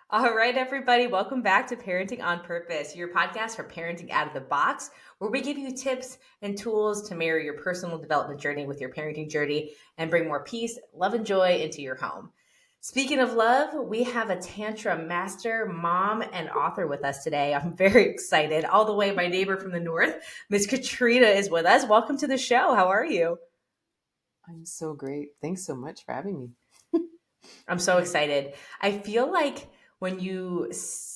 All right, everybody, welcome back to Parenting on Purpose, your podcast for parenting out of the box, where we give you tips and tools to marry your personal development journey with your parenting journey and bring more peace, love, and joy into your home. Speaking of love, we have a Tantra master, mom, and author with us today. I'm very excited. All the way, my neighbor from the north, Miss Katrina, is with us. Welcome to the show. How are you? I'm so great. Thanks so much for having me. I'm so excited. I feel like when you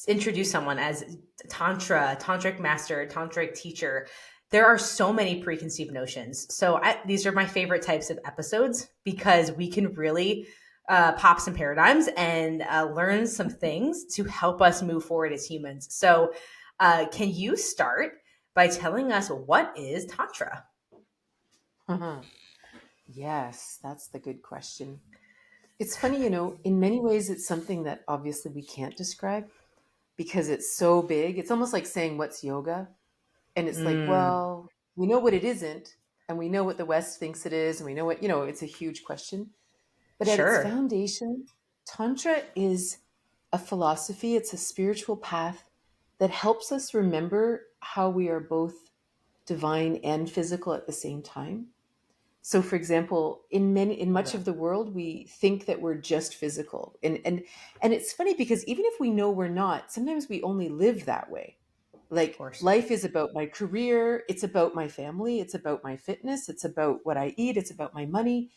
introduce someone as tantric master, tantric teacher, there are so many preconceived notions. So these are my favorite types of episodes because we can really pop some paradigms and learn some things to help us move forward as humans. So, can you start by telling us what is Tantra? Yes, that's the good question. It's funny, in many ways, it's something that obviously we can't describe because it's so big. It's almost like saying, what's yoga? And it's like, Mm, well, we know what it isn't, and we know what the West thinks it is, and we know what, it's a huge question. But at its sure. foundation, Tantra is a philosophy, it's a spiritual path that helps us remember how we are both divine and physical at the same time. So for example, in Love much it. of the world we think that we're just physical. And it's funny because even if we know we're not, sometimes we only live that way. Of Like course. life is about my career, it's about my family, it's about my fitness, it's about what I eat, it's about my money.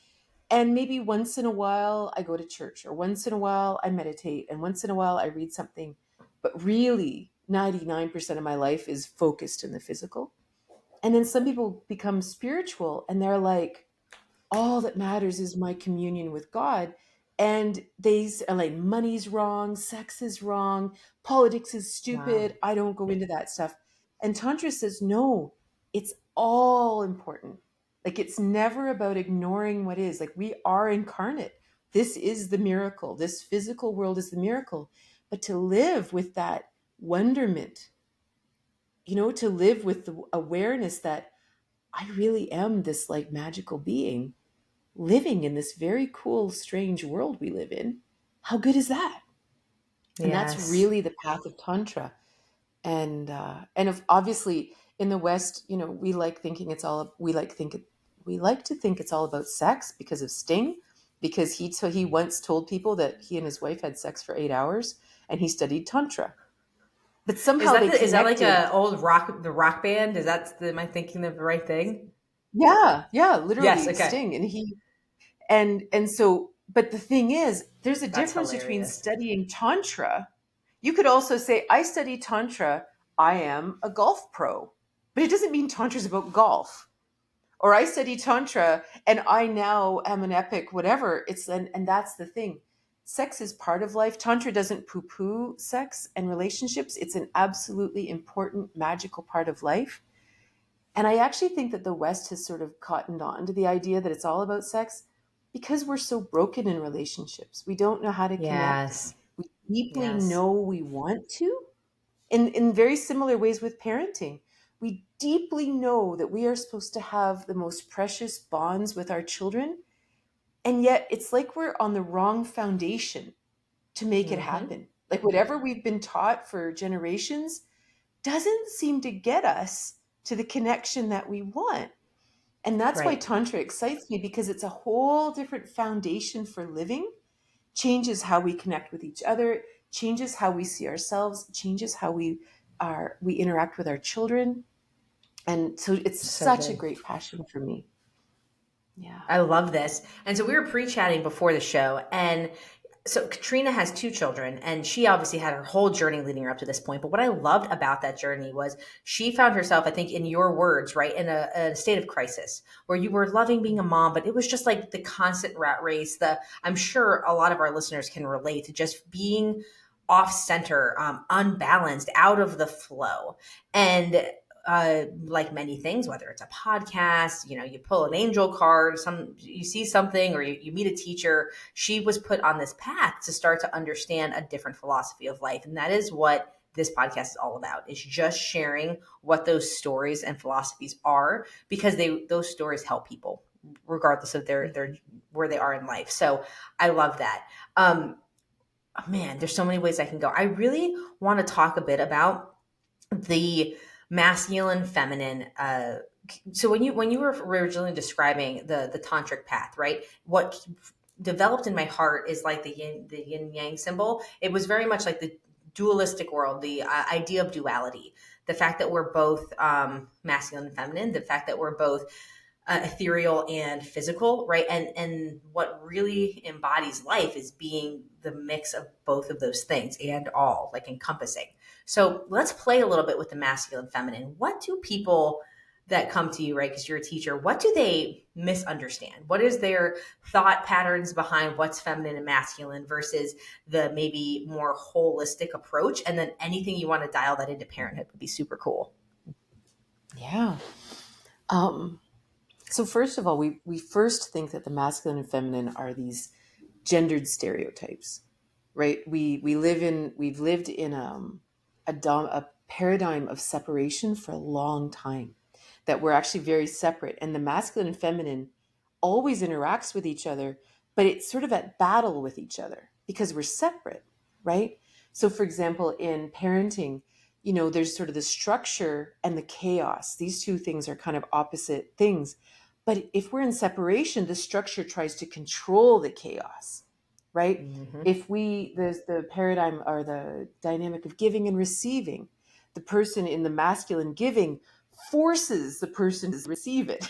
And maybe once in a while I go to church, or once in a while I meditate, and once in a while I read something. But really, 99% of my life is focused in the physical. And then some people become spiritual and they're like, all that matters is my communion with God. And are like, money's wrong, sex is wrong, politics is Wow. stupid. I don't go into that stuff. And Tantra says, no, it's all important. Like, it's never about ignoring what is. Like, we are incarnate. This is the miracle. This physical world is the miracle. But to live with that wonderment, to live with the awareness that I really am this like magical being living in this very cool, strange world we live in. How good is that? And that's Yes. really the path of Tantra. And if, obviously in the West, we like to think it's all about sex because of Sting, because he once told people that he and his wife had sex for 8 hours, and he studied Tantra. But somehow they Is that like connected. a old rock band? Is that am I thinking of the right thing? Yeah, Yes, literally okay. Sting. And so, but the thing is, there's a That's difference between hilarious. studying Tantra. You could also say, I study Tantra, I am a golf pro. But it doesn't mean Tantra is about golf. Or I study Tantra and I now am an epic whatever. And that's the thing. Sex is part of life. Tantra doesn't poo-poo sex and relationships. It's an absolutely important, magical part of life. And I actually think that the West has sort of cottoned on to the idea that it's all about sex because we're so broken in relationships. We don't know how to connect. Yes. We deeply Yes. know we want to, in very similar ways with parenting. We deeply know that we are supposed to have the most precious bonds with our children. And yet it's like we're on the wrong foundation to make it Hmm. happen. Like whatever we've been taught for generations doesn't seem to get us to the connection that we want. And that's why Right. Tantra excites me, because it's a whole different foundation for living, changes how we connect with each other, changes how we see ourselves, changes how we interact with our children. And so it's So such a good. great passion for me. Yeah. I love this. And so we were pre-chatting before the show, and so Katrina has two children, and she obviously had her whole journey leading her up to this point. But what I loved about that journey was she found herself, I think, in your words, right, in a state of crisis where you were loving being a mom, but it was just like the constant rat race. I'm sure a lot of our listeners can relate to just being off center, unbalanced, out of the flow, and like many things, whether it's a podcast, you pull an angel card, you see something, or you meet a teacher. She was put on this path to start to understand a different philosophy of life, and that is what this podcast is all about. Is just sharing what those stories and philosophies are, because those stories help people regardless of their where they are in life. So I love that. oh man, there's so many ways I can go. I really want to talk a bit about the masculine, feminine. So when you were originally describing the tantric path, right? What developed in my heart is like the yin yang symbol. It was very much like the dualistic world, the idea of duality, the fact that we're both masculine and feminine, the fact that we're both ethereal and physical, right? And what really embodies life is being the mix of both of those things and all, like encompassing. So let's play a little bit with the masculine, feminine. What do people that come to you, right? Because you're a teacher, what do they misunderstand? What is their thought patterns behind what's feminine and masculine versus the maybe more holistic approach? And then anything you want to dial that into parenthood would be super cool. Yeah. Um, so first of all, we first think that the masculine and feminine are these gendered stereotypes, right? We've lived in a paradigm of separation for a long time, that we're actually very separate, and the masculine and feminine always interacts with each other, but it's sort of at battle with each other because we're separate, right? So for example, in parenting, there's sort of the structure and the chaos. These two things are kind of opposite things. But if we're in separation, the structure tries to control the chaos, right? Mm-hmm. If there's the paradigm or the dynamic of giving and receiving, the person in the masculine giving forces the person to receive it.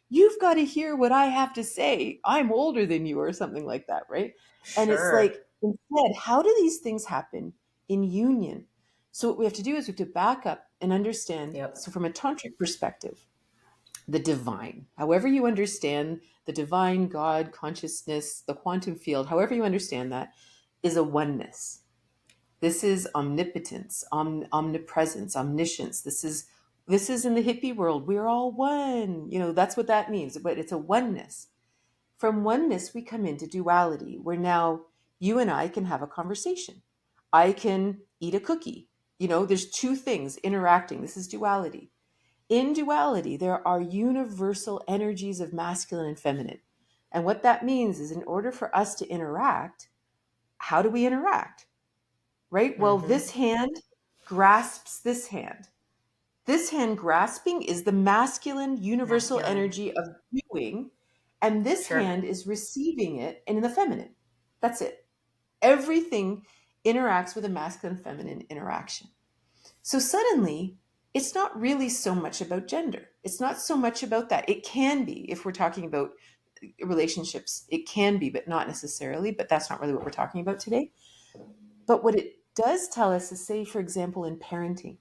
You've got to hear what I have to say. I'm older than you, or something like that, right? And it's Sure. like, instead, how do these things happen in union? So what we have to do is we have to back up and understand. Yep. So from a tantric perspective, the divine, however you understand the divine, God, consciousness, the quantum field, however you understand that, is a oneness. This is omnipotence, omnipresence, omniscience. This is in the hippie world. We're all one. That's what that means. But it's a oneness. From oneness, we come into duality, where now you and I can have a conversation. I can eat a cookie. There's two things interacting. This is duality. In duality, there are universal energies of masculine and feminine. And what that means is, in order for us to interact, how do we interact? Right? Well, Mm-hmm. this hand grasps this hand. This hand grasping is the masculine universal Masculine. energy of doing, and this Sure. hand is receiving it in the feminine. That's it. Everything interacts with a masculine feminine interaction. So suddenly, it's not really so much about gender. It's not so much about that. It can be, if we're talking about relationships, it can be, but not necessarily. But that's not really what we're talking about today. But what it does tell us is, say, for example, in parenting,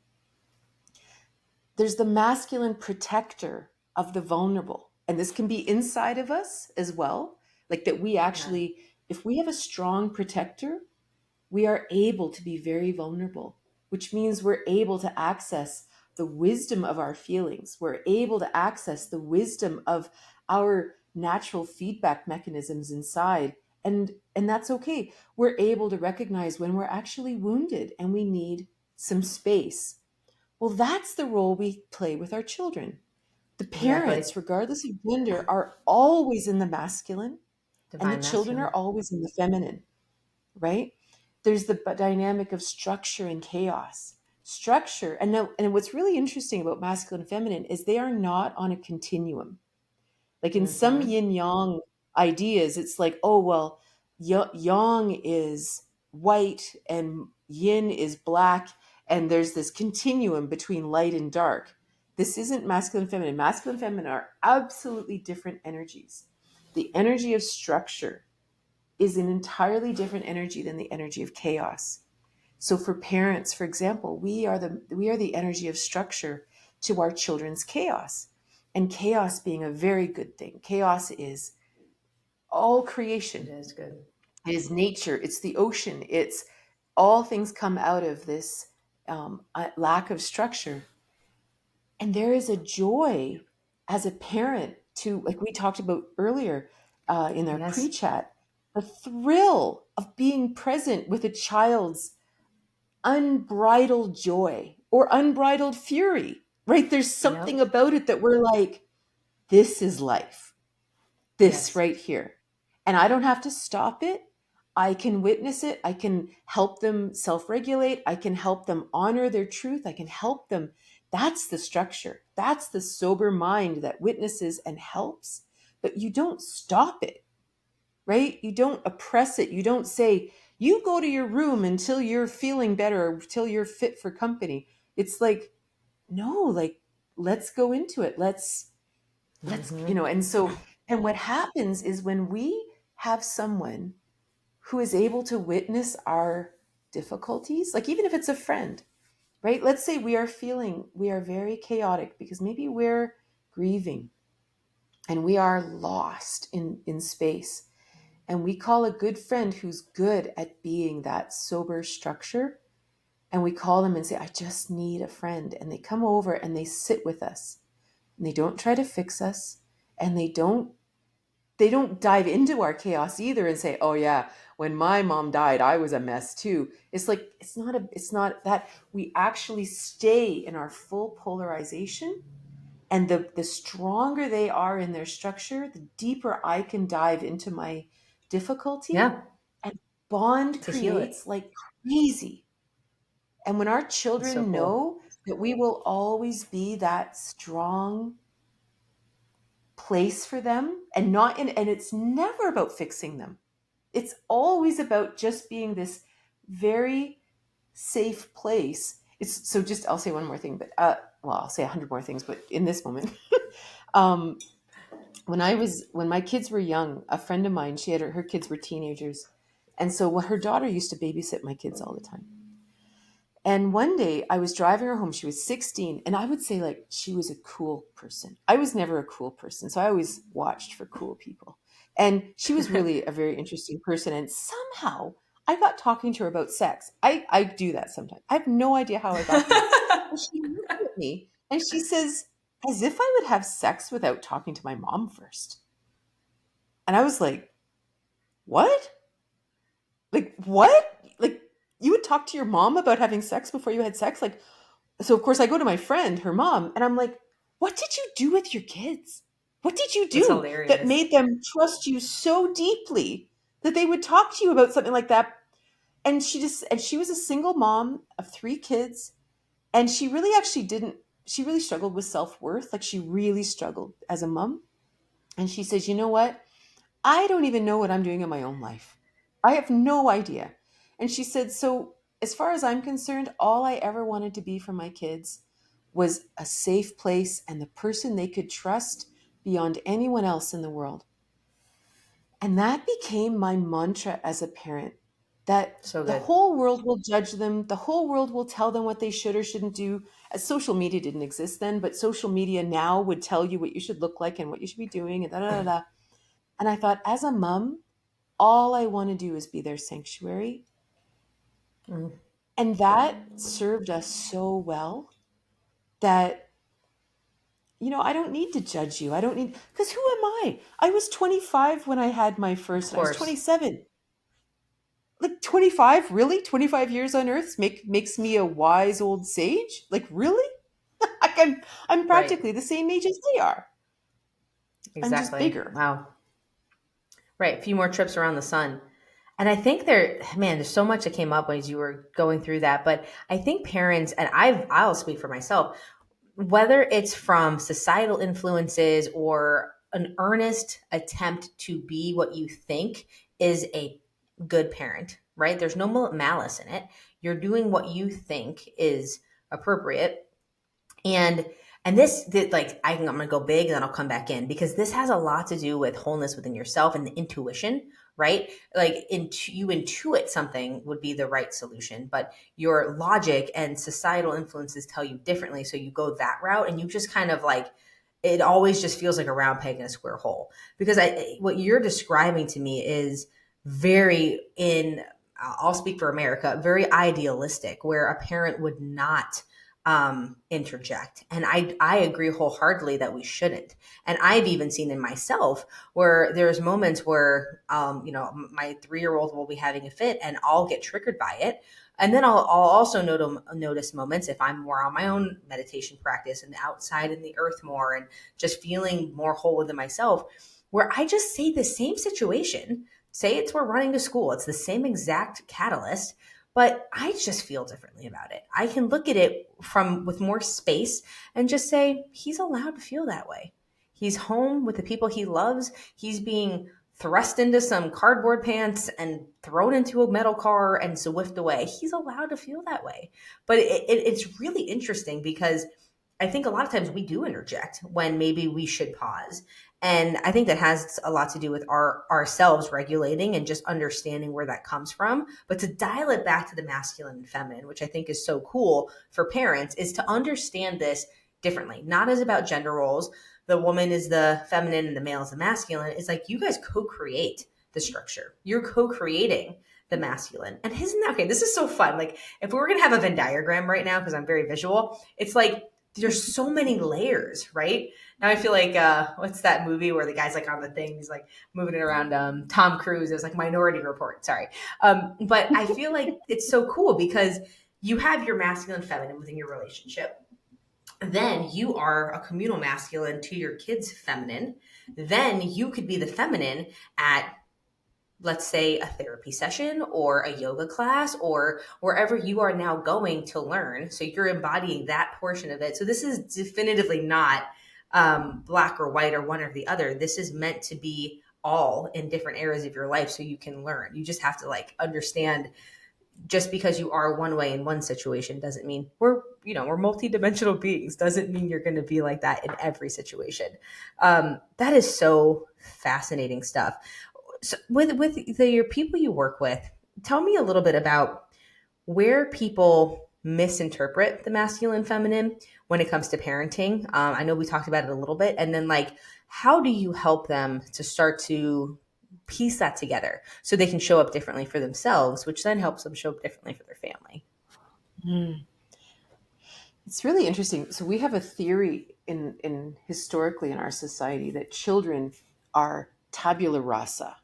there's the masculine protector of the vulnerable. And this can be inside of us as well. Like that, we Yeah. actually, if we have a strong protector, we are able to be very vulnerable, which means we're able to access the wisdom of our feelings. We're able to access the wisdom of our natural feedback mechanisms inside. And that's okay. We're able to recognize when we're actually wounded and we need some space. Well, that's the role we play with our children. The Exactly. parents, regardless of gender, are always in the masculine, and the Divine children are masculine. always in the feminine, right? There's the dynamic of structure and chaos. Structure, and what's really interesting about masculine and feminine is they are not on a continuum. Like in some Mm-hmm. yin yang ideas, it's like, oh, well, yang is white and yin is black, and there's this continuum between light and dark. This isn't masculine and feminine. Masculine and feminine are absolutely different energies. The energy of structure is an entirely different energy than the energy of chaos. So for parents, for example, we are the energy of structure to our children's chaos. And chaos being a very good thing. Chaos is all It creation. is good. It is nature. It's the ocean. It's all things come out of this lack of structure. And there is a joy as a parent to, like we talked about earlier in our Yes. pre-chat, the thrill of being present with a child's unbridled joy or unbridled fury, right? There's something Yep. about it that we're like, this is life, this Yes. right here. And I don't have to stop it. I can witness it. I can help them self-regulate. I can help them honor their truth. I can help them. That's the structure. That's the sober mind that witnesses and helps. But you don't stop it, right? You don't oppress it. You don't say, you go to your room until you're feeling better, or until you're fit for company. It's like, no, like, let's go into it. Mhm. And so, and what happens is when we have someone who is able to witness our difficulties, like even if it's a friend, right? Let's say we are very chaotic because maybe we're grieving and we are lost in space. And we call a good friend who's good at being that sober structure. And we call them and say, I just need a friend. And they come over and they sit with us. And they don't try to fix us. And they don't dive into our chaos either and say, oh yeah, when my mom died, I was a mess too. It's like, it's not that. We actually stay in our full polarization, and the stronger they are in their structure, the deeper I can dive into my difficulty, Yeah, and bond to heal it. creates like crazy. And when our It's so children cool. know that we will always be that strong place for them, and it's never about fixing them. It's always about just being this very safe place. It's so just I'll say one more thing, but well, I'll say 100 more things, but in this moment, um, when my kids were young, a friend of mine, she had her kids were teenagers, and so what her daughter used to babysit my kids all the time. And one day I was driving her home. She was 16. And I would say, like, she was a cool person. I was never a cool person. So I always watched for cool people. And she was really a very interesting person. And somehow I got talking to her about sex. I do that sometimes. I have no idea how I got there. And she looked at me and she says, as if I would have sex without talking to my mom first. And I was like, what? Like, what? Like, you would talk to your mom about having sex before you had sex? Like, so of course I go to my friend, her mom, and I'm like, what did you do with your kids? What did you That's do that hilarious. made them trust you so deeply that they would talk to you about something like that? And she was a single mom of three kids. And she really actually didn't, she really struggled with self-worth. Like she really struggled as a mom. And she says, you know what? I don't even know what I'm doing in my own life. I have no idea. And she said, so as far as I'm concerned, all I ever wanted to be for my kids was a safe place and the person they could trust beyond anyone else in the world. And that became my mantra as a parent, that So the good. whole world will judge them, the whole world will tell them what they should or shouldn't do. As social media didn't exist then, but social media now would tell you what you should look like and what you should be doing and da da da da. And I thought, as a mom, all I want to do is be their sanctuary. Mm. And that served us so well that, I don't need to judge you. I don't need, because who am I? I was 25 when I had my Of first, and I was course. 27. Like 25, really? 25 years on earth makes me a wise old sage? Like, really? I'm Right. practically the same age as they are. I'm just Exactly. bigger. Wow. Right. A few more trips around the sun. And I think man, there's so much that came up as you were going through that. But I think parents, and I'll speak for myself, whether it's from societal influences or an earnest attempt to be what you think is a good parent, right? There's no malice in it. You're doing what you think is appropriate. And like I'm gonna go big and then I'll come back in because this has a lot to do with wholeness within yourself and the intuition, right? Like you intuit something would be the right solution, but your logic and societal influences tell you differently, so you go that route and you just kind of like it always just feels like a round peg in a square hole because what you're describing to me is very in I'll speak for America, very idealistic, where a parent would not interject. And I agree wholeheartedly that we shouldn't. And I've even seen in myself where there's moments where, my 3-year-old will be having a fit and I'll get triggered by it. And then I'll also notice moments if I'm more on my own meditation practice and outside in the earth more and just feeling more whole within myself, where I just say the same situation say it's we're running to school, it's the same exact catalyst, but I just feel differently about it. I can look at it from with more space and just say he's allowed to feel that way. He's home with the people he loves. He's being thrust into some cardboard pants and thrown into a metal car and whiffed away. He's allowed to feel that way. But it's really interesting because I think a lot of times we do interject when maybe we should pause. And I think that has a lot to do with ourselves regulating and just understanding where that comes from. But to dial it back to the masculine and feminine, which I think is so cool for parents, is to understand this differently, not as about gender roles. The woman is the feminine and the male is the masculine. It's like you guys co-create the structure. You're co-creating the masculine. And isn't that okay? This is so fun. Like if we were going to have a Venn diagram right now, because I'm very visual, it's like there's so many layers, right? Now I feel like what's that movie where the guy's like on the thing, he's like moving it around. Tom Cruise. It was like Minority Report. Sorry, but I feel like it's so cool because you have your masculine, and feminine within your relationship. Then you are a communal masculine to your kids' feminine. Then you could be the feminine at, let's say, a therapy session or a yoga class or wherever you are now going to learn. So you're embodying that portion of it. So this is definitively not black or white or one or the other. This is meant to be all in different areas of your life so you can learn. You just have to like understand just because you are one way in one situation doesn't mean we're multidimensional beings, doesn't mean you're going to be like that in every situation. That is so fascinating stuff. So with your people you work with, tell me a little bit about where people misinterpret the masculine feminine when it comes to parenting. I know we talked about it a little bit, and then like how do you help them to start to piece that together so they can show up differently for themselves, which then helps them show up differently for their family. Mm. It's really interesting. So we have a theory in historically in our society that children are tabula rasa.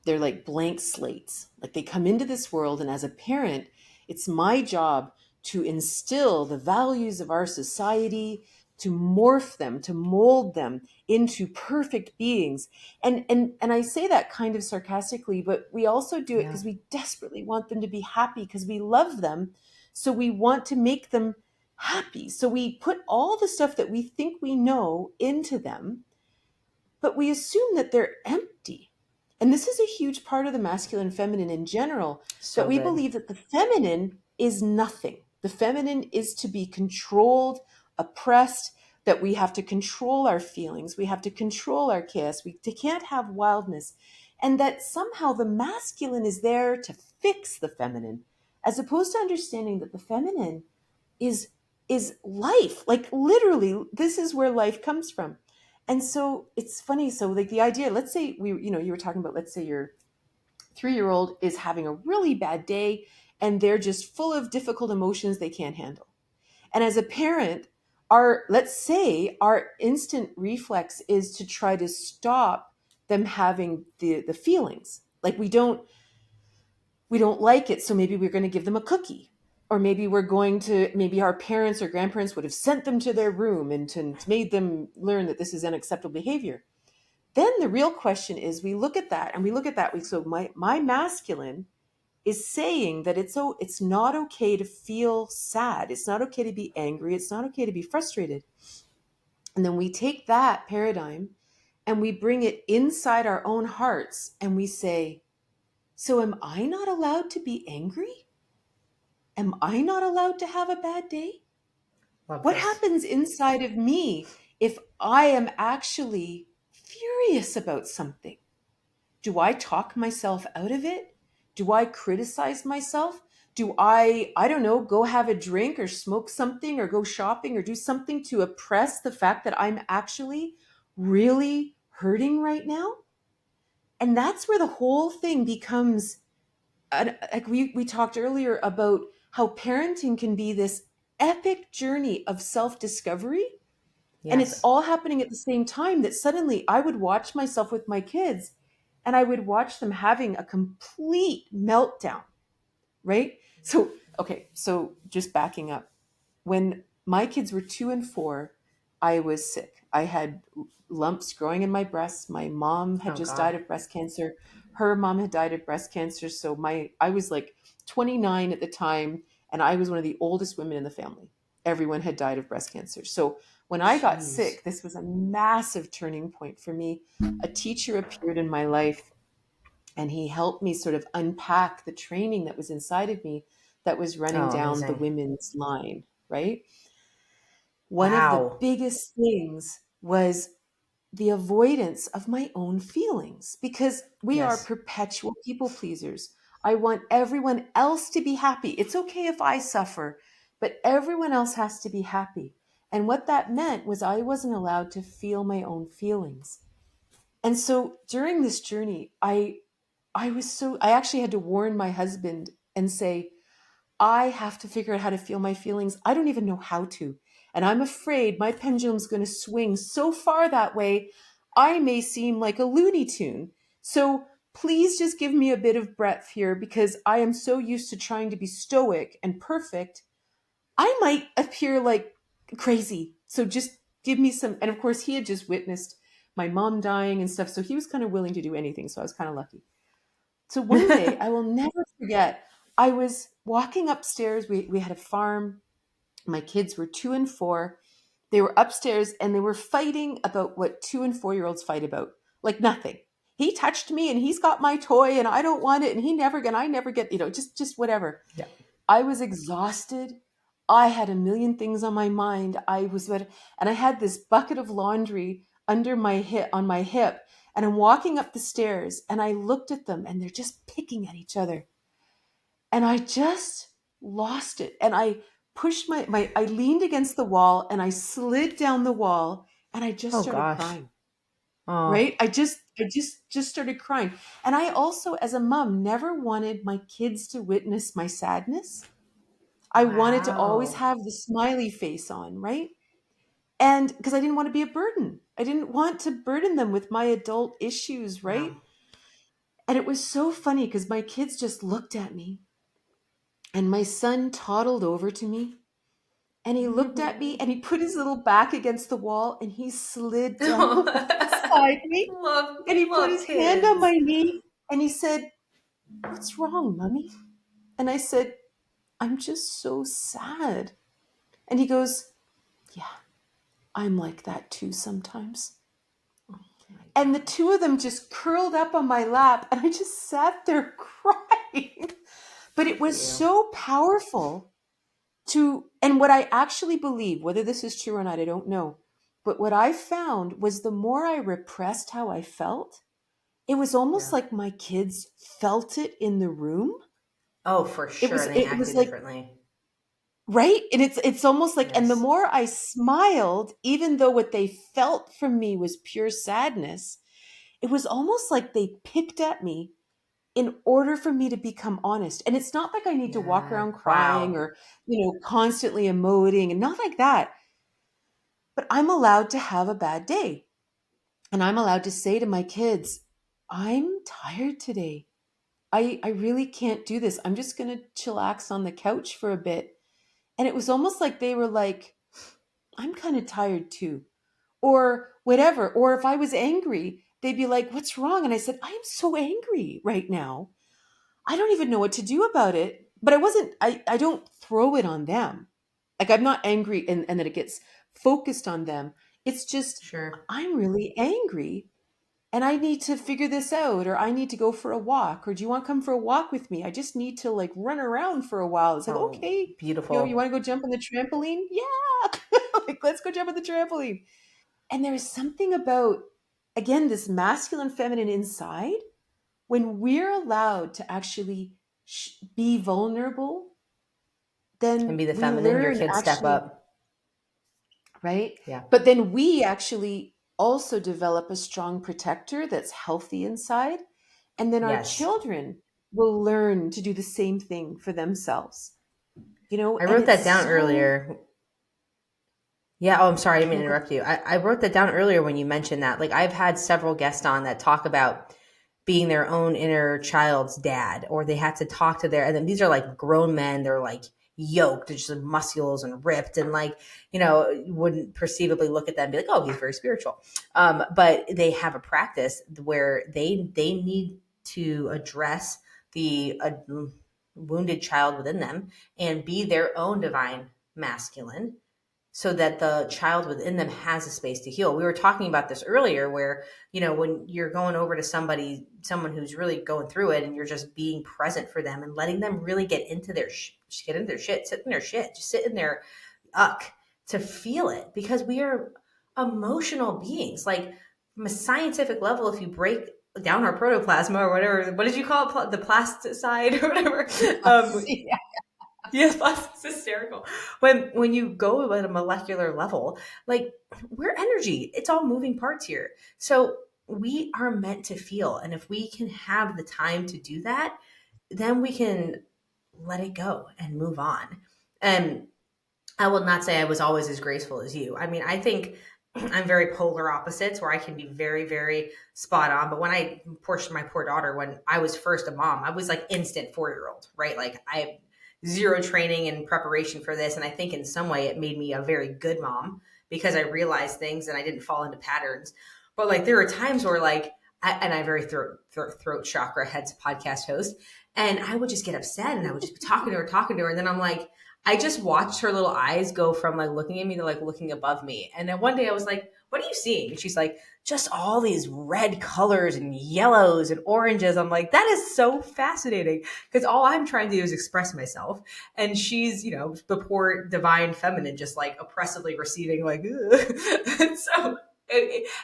They're like blank slates. Like they come into this world, and as a parent, it's my job to instill the values of our society, to morph them, to mold them into perfect beings. And I say that kind of sarcastically, but we also do it Yeah. because we desperately want them to be happy because we love them. So we want to make them happy. So we put all the stuff that we think we know into them, but we assume that they're empty. And this is a huge part of the masculine and feminine in general, that So we good. believe that the feminine is nothing. The feminine is to be controlled, oppressed, that we have to control our feelings, we have to control our chaos, we can't have wildness, and that somehow the masculine is there to fix the feminine, as opposed to understanding that the feminine is is life. Like literally, this is where life comes from. And so it's funny. So like the idea, let's say you were talking about, let's say your 3-year old is having a really bad day and they're just full of difficult emotions they can't handle. And as a parent, let's say our instant reflex is to try to stop them having the feelings. Like we don't like it, so maybe we're going to give them a cookie, or maybe our parents or grandparents would have sent them to their room and to made them learn that this is unacceptable behavior. Then the real question is, we look at that and we look at that, so my masculine is saying that it's not okay to feel sad, it's not okay to be angry, it's not okay to be frustrated. And then we take that paradigm and we bring it inside our own hearts and we say, so am I not allowed to be angry? Am I not allowed to have a bad day? Love What this. happens inside of me if I am actually furious about something? Do I talk myself out of it? Do I criticize myself? Do I don't know, go have a drink or smoke something or go shopping or do something to oppress the fact that I'm actually really hurting right now? And that's where the whole thing becomes, like we talked earlier about how parenting can be this epic journey of self-discovery, and it's Yes. all happening at the same time, that suddenly I would watch myself with my kids and I would watch them having a complete meltdown, right? So okay, so just backing up, when my kids were 2 and 4, I was sick. I had lumps growing in my breasts. My mom had Oh just God. died of breast cancer. Her mom had died of breast cancer. So I was like 29 at the time, and I was one of the oldest women in the family. Everyone had died of breast cancer. So when I got Jeez. sick, this was a massive turning point for me. A teacher appeared in my life, and he helped me sort of unpack the training that was inside of me that was running Oh, down the amazing. women's line, right? One of the Wow. biggest things was the avoidance of my own feelings, because we are Yes. perpetual people pleasers. I want everyone else to be happy. It's okay if I suffer, but everyone else has to be happy. And what that meant was I wasn't allowed to feel my own feelings. And so during this journey, I actually had to warn my husband and say, I have to figure out how to feel my feelings. I don't even know how to. And I'm afraid my pendulum's going to swing so far that way, I may seem like a Looney Tune. So please just give me a bit of breadth here, because I am so used to trying to be stoic and perfect. I might appear like crazy. So just give me some. And of course, he had just witnessed my mom dying and stuff. So he was kind of willing to do anything. So I was kind of lucky. So one day, I will never forget, I was walking upstairs. We had a farm. My kids were 2 and 4. They were upstairs and they were fighting about what 2 and 4 year olds fight about, like nothing. He touched me and he's got my toy and I don't want it, and I never get, just whatever. Yeah. I was exhausted. I had a million things on my mind. And I had this bucket of laundry under my hip, on my hip, and I'm walking up the stairs and I looked at them and they're just picking at each other. And I just lost it. And I pushed I leaned against the wall and I slid down the wall and I just Oh started gosh. crying. Oh, Right? I just started crying. And I also, as a mom, never wanted my kids to witness my sadness. I wanted to always wow. have the smiley face on, right? And because I didn't want to be a burden. I didn't want to burden them with my adult issues, right? Wow. And it was so funny because my kids just looked at me, and my son toddled over to me and he looked at me and he put his little back against the wall and he slid down the wall beside me and he put Love his hand on kids. my knee and he said, "What's wrong, mommy?" And I said, "I'm just so sad." And he goes, "Yeah, I'm like that too sometimes." Oh my And the gosh. two of them just curled up on my lap and I just sat there crying. But Good it for was you. so powerful and what I actually believe, whether this is true or not, I don't know. But what I found was the more I repressed how I felt, it was almost Yeah. like my kids felt it in the room. Oh, for It sure. was And they it was acted like, differently. right? And it's almost like, and the Yes. more I smiled, even though what they felt from me was pure sadness, it was almost like they picked at me in order for me to become honest. And it's not like I need to walk Yeah. around crying Wow. or, constantly emoting, and not like that. But I'm allowed to have a bad day. And I'm allowed to say to my kids, "I'm tired today. I really can't do this. I'm just going to chillax on the couch for a bit." And it was almost like they were like, "I'm kind of tired too." Or whatever. Or if I was angry, they'd be like, "What's wrong?" And I said, "I am so angry right now. I don't even know what to do about it." But I don't throw it on them. Like, I'm not angry and then it gets focused on them. It's just, Sure. I'm really angry and I need to figure this out, or I need to go for a walk, or do you want to come for a walk with me? I just need to like run around for a while. It's like, Oh, okay, you beautiful. want to go jump on the trampoline? Yeah. Like, let's go jump on the trampoline. And there is something about, again, this masculine feminine inside, when we're allowed to actually be vulnerable, And then be the we feminine. Your learn kids step actually, up. right? Yeah. But then we actually also develop a strong protector that's healthy inside. And then our Yes. children will learn to do the same thing for themselves, I and wrote it's that down so, earlier. Yeah. Oh, I'm sorry. I didn't mean no, to go interrupt you. I wrote that down earlier when you mentioned that. Like, I've had several guests on that talk about being their own inner child's dad, or they had to talk to their, and then these are like grown men. They're like yoked, just like muscles and ripped, and like, you wouldn't perceivably look at them and be like, oh, he's very spiritual. But they have a practice where they need to address the wounded child within them and be their own divine masculine so that the child within them has a space to heal. We were talking about this earlier where, when you're going over to someone who's really going through it and you're just being present for them and letting them really get into their shit, sit in their shit, just sit in their uck to feel it, because we are emotional beings. Like, from a scientific level, if you break down our protoplasma or whatever, what did you call it? The plasticide or whatever. Yeah. Yes, it's hysterical. When you go at a molecular level, like, we're energy. It's all moving parts here. So we are meant to feel. And if we can have the time to do that, then we can let it go and move on. And I will not say I was always as graceful as you. I mean, I think I'm very polar opposites where I can be very, very spot on. But when I portioned my poor daughter, when I was first a mom, I was like instant 4-year old, right? Like, I have zero training and preparation for this. And I think in some way it made me a very good mom because I realized things and I didn't fall into patterns. But like, there are times where like, I'm very throat chakra heads podcast host. And I would just get upset and I would just be talking to her. And then I'm like, I just watched her little eyes go from like looking at me to like looking above me. And then one day I was like, what are you seeing? And she's like, just all these red colors and yellows and oranges. I'm like, that is so fascinating, because all I'm trying to do is express myself. And she's, the poor divine feminine, just like oppressively receiving, like, and so,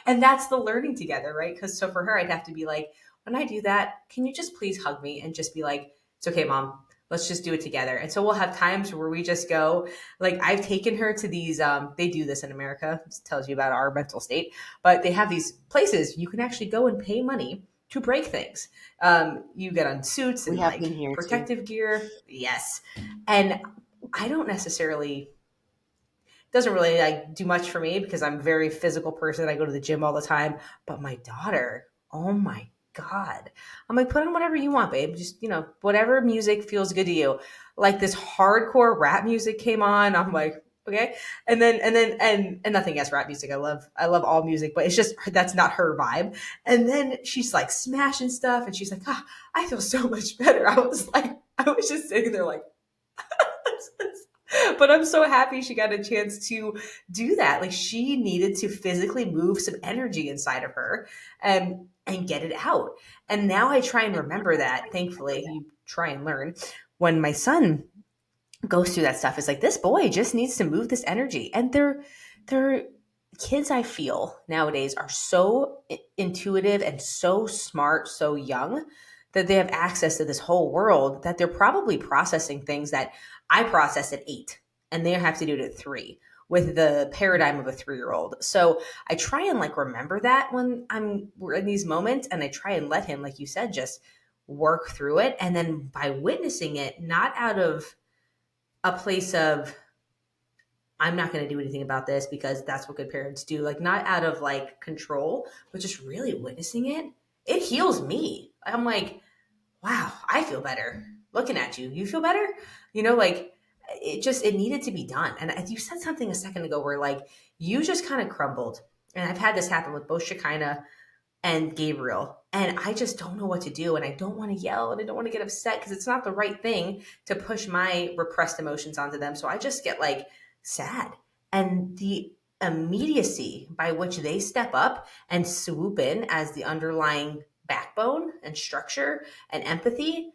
and that's the learning together, right? Because so for her, I'd have to be like, when I do that, can you just please hug me and just be like, it's okay, mom. Let's just do it together. And so we'll have times where we just go, like, I've taken her to these, they do this in America. It tells you about our mental state, but they have these places you can actually go and pay money to break things. You get on suits We and have like them here too. protective gear. Yes. And I don't necessarily, doesn't really like do much for me because I'm a very physical person. I go to the gym all the time. But my daughter, oh my God. I'm like, put on whatever you want, babe. Just, whatever music feels good to you. Like, this hardcore rap music came on. I'm like, okay. And nothing against rap music. I love all music, but it's just, that's not her vibe. And then she's like smashing stuff and she's like, I feel so much better. I was just sitting there like, but I'm so happy she got a chance to do that. Like, she needed to physically move some energy inside of her and get it out. And now I try and remember that. Thankfully, you try and learn. When my son goes through that stuff, it's like, this boy just needs to move this energy. And they're kids, I feel nowadays, are so intuitive and so smart, so young, that they have access to this whole world, that they're probably processing things that I process at 8 and they have to do it at 3 with the paradigm of a 3-year-old. So I try and like remember that when we're in these moments, and I try and let him, like you said, just work through it. And then by witnessing it, not out of a place of, I'm not going to do anything about this because that's what good parents do. Like, not out of like control, but just really witnessing it. It heals me. I'm like, wow, I feel better looking at you. You feel better? Like, it needed to be done. And you said something a second ago where like, you just kind of crumbled. And I've had this happen with both Shekinah and Gabriel. And I just don't know what to do. And I don't want to yell and I don't want to get upset because it's not the right thing to push my repressed emotions onto them. So I just get like sad. And the immediacy by which they step up and swoop in as the underlying backbone and structure and empathy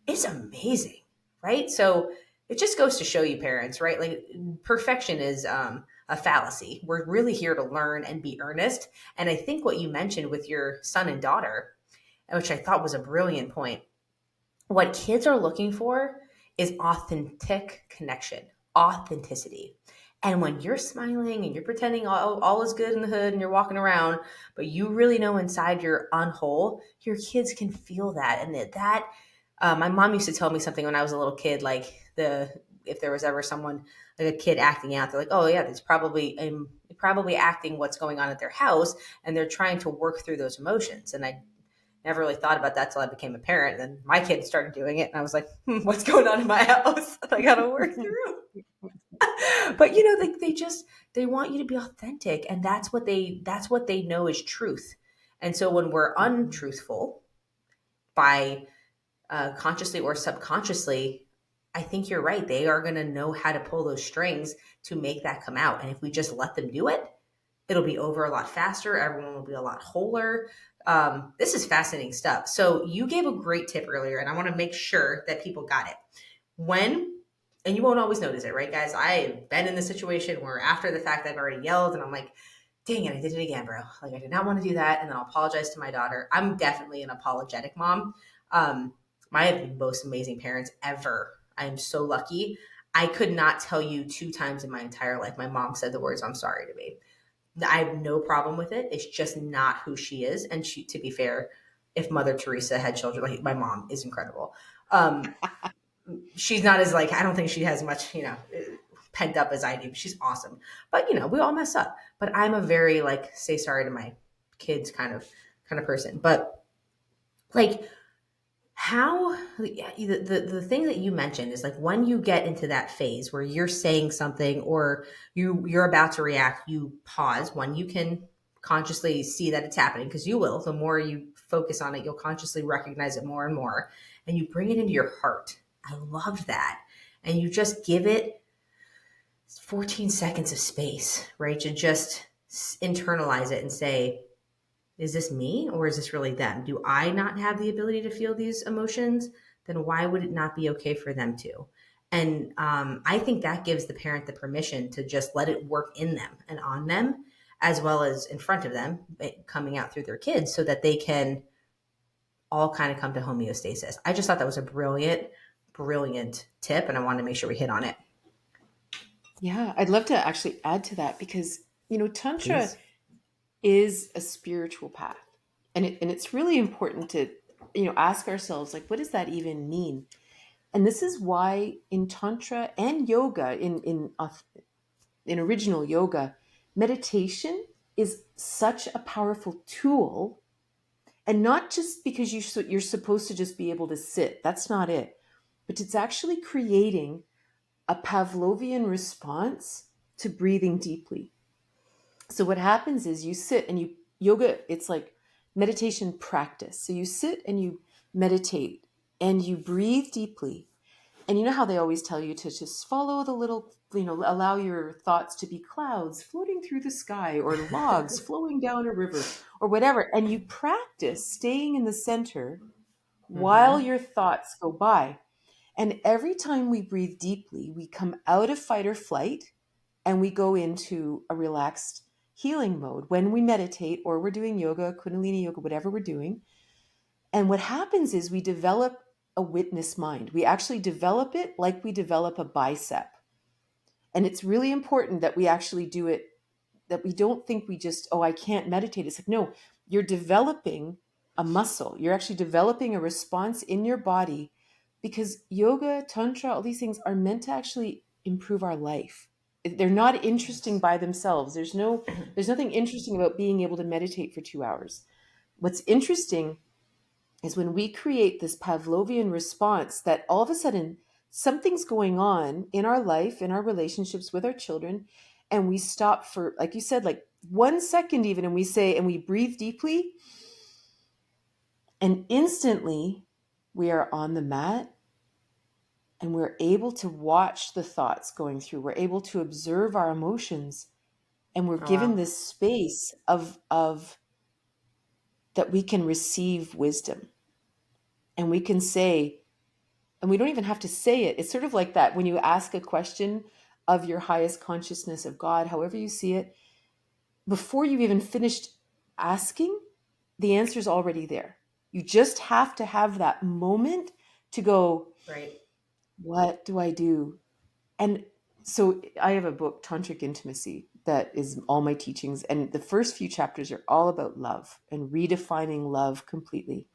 is amazing, right? So it just goes to show you, parents, right? Like, perfection is a fallacy. We're really here to learn and be earnest. And I think what you mentioned with your son and daughter, which I thought was a brilliant point, what kids are looking for is authentic connection, authenticity. And when you're smiling and you're pretending all is good in the hood and you're walking around, but you really know inside you're unwhole, your kids can feel that. And that my mom used to tell me something when I was a little kid, like, if there was ever someone, like a kid acting out, they're like, oh yeah, it's probably acting what's going on at their house, and they're trying to work through those emotions. And I never really thought about that till I became a parent. And then my kids started doing it, and I was like, what's going on in my house that I got to work through? But they want you to be authentic, and that's what they know is truth. And so when we're untruthful, by consciously or subconsciously, I think you're right. They are going to know how to pull those strings to make that come out. And if we just let them do it, it'll be over a lot faster. Everyone will be a lot wholer. This is fascinating stuff. So you gave a great tip earlier, and I want to make sure that people got it. When, and you won't always notice it, right, guys? I've been in the situation where after the fact I've already yelled and I'm like, dang it, I did it again, bro. Like, I did not want to do that. And then I'll apologize to my daughter. I'm definitely an apologetic mom. Um, I have the most amazing parents ever. I am so lucky. I could not tell you 2 times in my entire life my mom said the words, I'm sorry to me. I have no problem with it. It's just not who she is. And she, to be fair, if Mother Teresa had children, like my mom is incredible. She's not as like, I don't think she has much, pent up as I do. She's awesome. But we all mess up. But I'm a very like say sorry to my kids kind of person. But like how the thing that you mentioned is like when you get into that phase where you're saying something or you're about to react, you pause. One, you can consciously see that it's happening because you will. The more you focus on it, you'll consciously recognize it more and more, and you bring it into your heart. I love that. And you just give it 14 seconds of space, right? To just internalize it and say, is this me or is this really them? Do I not have the ability to feel these emotions? Then why would it not be okay for them to? And I think that gives the parent the permission to just let it work in them and on them, as well as in front of them, coming out through their kids so that they can all kind of come to homeostasis. I just thought that was a brilliant, brilliant tip. And I wanted to make sure we hit on it. Yeah, I'd love to actually add to that because, Tantra Please. is a spiritual path. And it's really important to, ask ourselves, like, what does that even mean? And this is why in Tantra and yoga, in original yoga, meditation is such a powerful tool. And not just because you're supposed to just be able to sit. That's not it. But it's actually creating a Pavlovian response to breathing deeply. So what happens is you sit and yoga, it's like meditation practice. So you sit and you meditate and you breathe deeply. And you know how they always tell you to just follow the little, allow your thoughts to be clouds floating through the sky or logs flowing down a river or whatever. And you practice staying in the center while Mm-hmm. your thoughts go by. And every time we breathe deeply, we come out of fight or flight and we go into a relaxed healing mode when we meditate or we're doing yoga, Kundalini yoga, whatever we're doing. And what happens is we develop a witness mind. We actually develop it like we develop a bicep. And it's really important that we actually do it, that we don't think we just, oh, I can't meditate. It's like, no, you're developing a muscle. You're actually developing a response in your body because yoga, tantra, all these things are meant to actually improve our life. They're not interesting Yes. by themselves. There's nothing interesting about being able to meditate for 2 hours. What's interesting is when we create this Pavlovian response that all of a sudden something's going on in our life, in our relationships with our children, and we stop for, like you said, like 1 second even, and we say, and we breathe deeply, and instantly we are on the mat and we're able to watch the thoughts going through. We're able to observe our emotions and we're Oh, given wow. this space of that we can receive wisdom and we can say, and we don't even have to say it. It's sort of like that when you ask a question of your highest consciousness of God, however you see it, before you've even finished asking, the answer's already there. You just have to have that moment to go, Right. what do I do? And so I have a book, Tantric Intimacy, that is all my teachings. And the first few chapters are all about love and redefining love completely.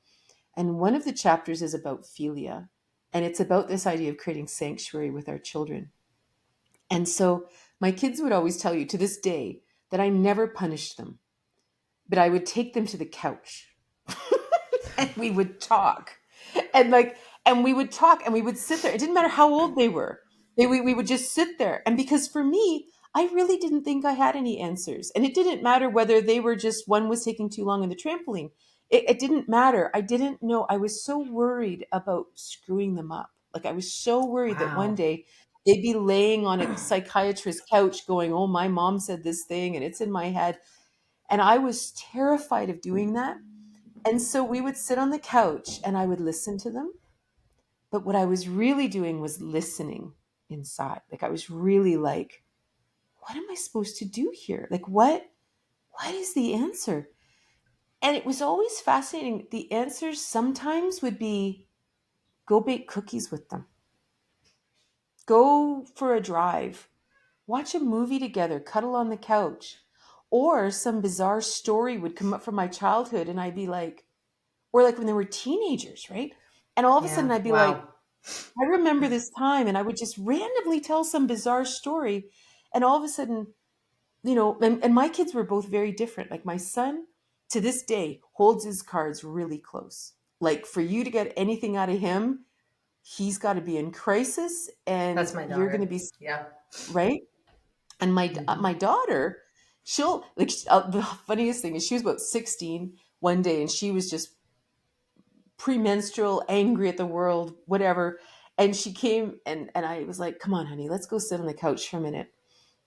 And one of the chapters is about philia. And it's about this idea of creating sanctuary with our children. And so my kids would always tell you to this day that I never punished them, but I would take them to the couch and we would talk. And like, and we would talk and we would sit there. It didn't matter how old they were. We would just sit there. And because for me, I really didn't think I had any answers. And it didn't matter whether they were just, one was taking too long on the trampoline. it didn't matter. I didn't know. I was so worried about screwing them up. Like I was so worried that one Wow. day they'd be laying on a psychiatrist's couch going, "Oh, my mom said this thing and it's in my head." And I was terrified of doing that. And so we would sit on the couch and I would listen to them. But what I was really doing was listening inside. Like I was really like, what am I supposed to do here? Like what is the answer? And it was always fascinating. The answers sometimes would be go bake cookies with them, go for a drive, watch a movie together, cuddle on the couch. Or some bizarre story would come up from my childhood, and I'd be like, or like when they were teenagers, right? And all of a sudden Yeah. I'd be like, Wow. I remember this time, and I would just randomly tell some bizarre story. And all of a sudden, and my kids were both very different. Like my son to this day holds his cards really close. Like for you to get anything out of him, he's got to be in crisis and That's my you're going to daughter. be Yeah. right. And my Hmm. daughter, she'll like the funniest thing is she was about 16 one day and she was just premenstrual, angry at the world, whatever. And she came and I was like, "Come on, honey, let's go sit on the couch for a minute."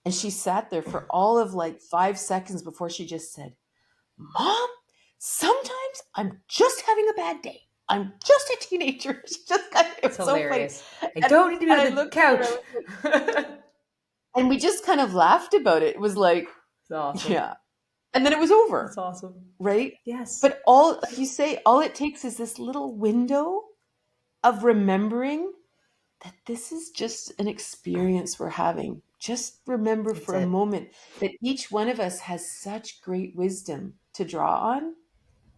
And she sat there for all of like 5 seconds before she just said, "Mom, sometimes I'm just having a bad day. I'm just a teenager." She just kind of, it It's was so funny. hilarious. I And, don't need to be and on I the looked at her, I couch. was like, and we just kind of laughed about it. It was like, It's awesome. yeah. And then it was That's over, awesome. right? Yes. But all, like you say, all it takes is this little window of remembering that this is just an experience we're having. Just remember That's for a it. moment that each one of us has such great wisdom to draw on.